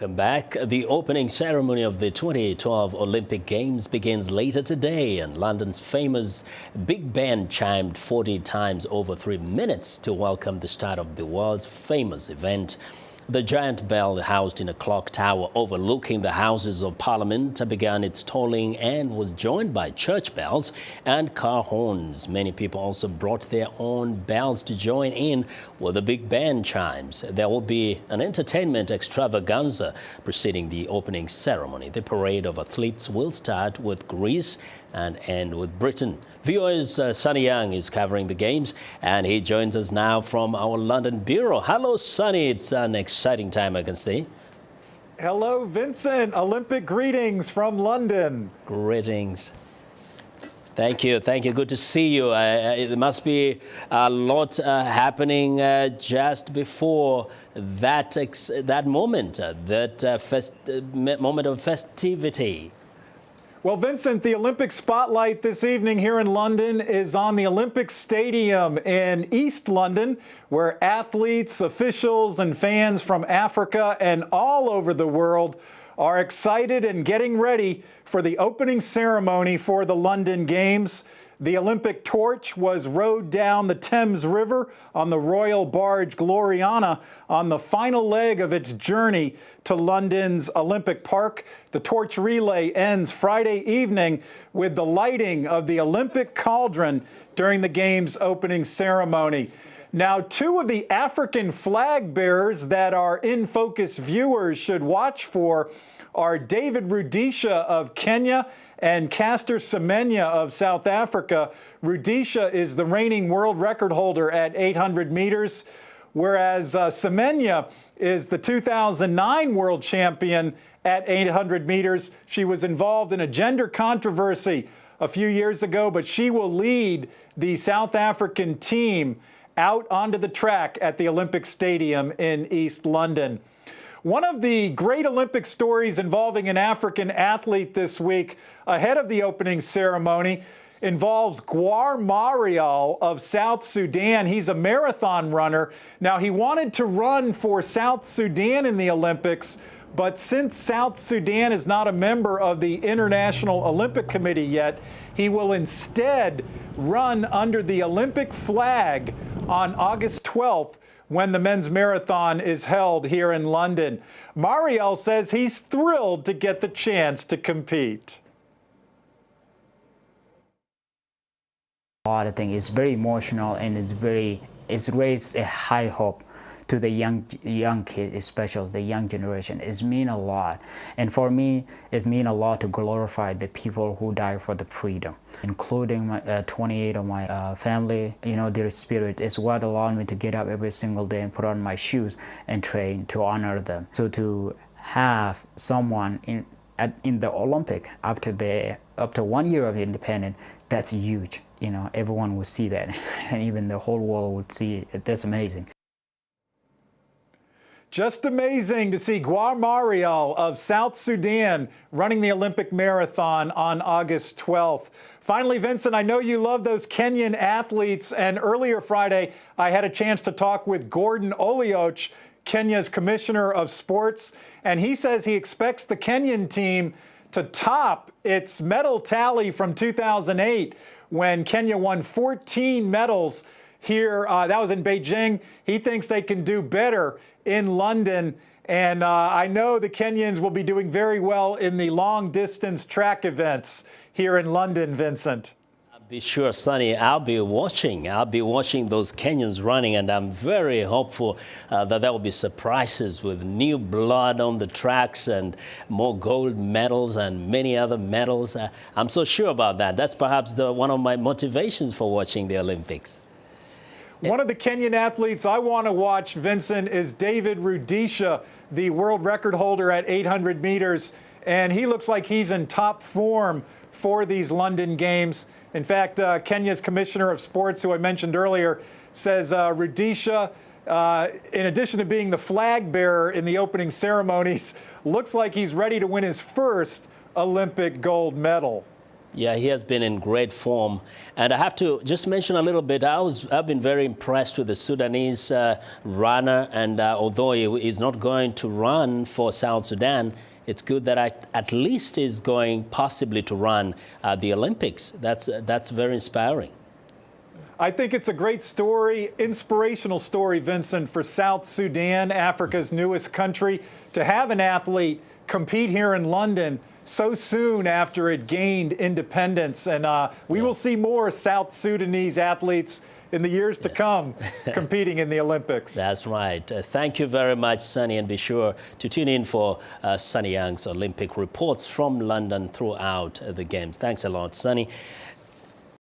Welcome back. The opening ceremony of the 2012 Olympic Games begins later today, and London's famous Big Ben chimed 40 times over 3 minutes to welcome the start of the world's famous event. The giant bell, housed in a clock tower overlooking the Houses of Parliament, began its tolling and was joined by church bells and car horns. Many people also brought their own bells to join in with the Big Ben chimes. There will be an entertainment extravaganza preceding the opening ceremony. The parade of athletes will start with Greece and end with Britain. VOA's Sonny Young is covering the games, and he joins us now from our London bureau. Hello, Sonny. It's an exciting time, I can see. Hello, Vincent. Olympic greetings from London. Greetings. Thank you. Thank you. Good to see you. It must be a lot happening just before that moment, moment of festivity. Well, Vincent, the Olympic spotlight this evening here in London is on the Olympic Stadium in East London, where athletes, officials, and fans from Africa and all over the world are excited and getting ready for the opening ceremony for the London Games. The Olympic torch was rowed down the Thames River on the royal barge Gloriana on the final leg of its journey to London's Olympic Park. The torch relay ends Friday evening with the lighting of the Olympic cauldron during the Games opening ceremony. Now, two of the African flag bearers that our in-focus viewers should watch for are David Rudisha of Kenya and Caster Semenya of South Africa. Rudisha is the reigning world record holder at 800 meters, whereas Semenya is the 2009 world champion at 800 meters. She was involved in a gender controversy a few years ago, but she will lead the South African team out onto the track at the Olympic Stadium in East London. One of the great Olympic stories involving an African athlete this week ahead of the opening ceremony involves Gwar Marial of South Sudan. He's a marathon runner. Now, he wanted to run for South Sudan in the Olympics, but since South Sudan is not a member of the International Olympic Committee yet, he will instead run under the Olympic flag on August 12th when the men's marathon is held here in London. Mariel says he's thrilled to get the chance to compete. A lot of things. It's very emotional, and it's raised a high hope to the young kids, especially the young generation. It means a lot. And for me, it means a lot to glorify the people who died for the freedom, including 28 of my family. You know, their spirit is what allowed me to get up every single day and put on my shoes and train to honor them. So to have someone in the Olympic after 1 year of independence, that's huge. You know, everyone will see that, and even the whole world would see it. That's amazing. Just amazing to see Gwar Marial of South Sudan running the Olympic marathon on August 12th. Finally, Vincent, I know you love those Kenyan athletes, and earlier Friday I had a chance to talk with Gordon Olioch, Kenya's Commissioner of Sports, and he says he expects the Kenyan team to top its medal tally from 2008 when Kenya won 14 medals here. That was in Beijing. He thinks they can do better in London, and I know the Kenyans will be doing very well in the long-distance track events here in London, Vincent. Be sure, Sonny, I'll be watching those Kenyans running, and I'm very hopeful that there will be surprises with new blood on the tracks and more gold medals and many other medals. I'm so sure about that. That's perhaps one of my motivations for watching the Olympics. One of the Kenyan athletes I want to watch, Vincent, is David Rudisha, the world record holder at 800 meters, and he looks like he's in top form for these London Games. In fact, Kenya's Commissioner of Sports, who I mentioned earlier, says Rudisha, in addition to being the flag bearer in the opening ceremonies, looks like he's ready to win his first Olympic gold medal. Yeah, he has been in great form. And I have to just mention a little bit, I've been very impressed with the Sudanese runner. And although he is not going to run for South Sudan, it's good that at least is going possibly to run the Olympics. That's very inspiring. I think it's a great story, inspirational story, Vincent, for South Sudan, Africa's newest country, to have an athlete compete here in London so soon after it gained independence. And we will see more South Sudanese athletes in the years to come competing in the Olympics. That's right. Thank you very much, Sonny, and be sure to tune in for Sonny Young's Olympic reports from London throughout the Games. Thanks a lot, Sonny.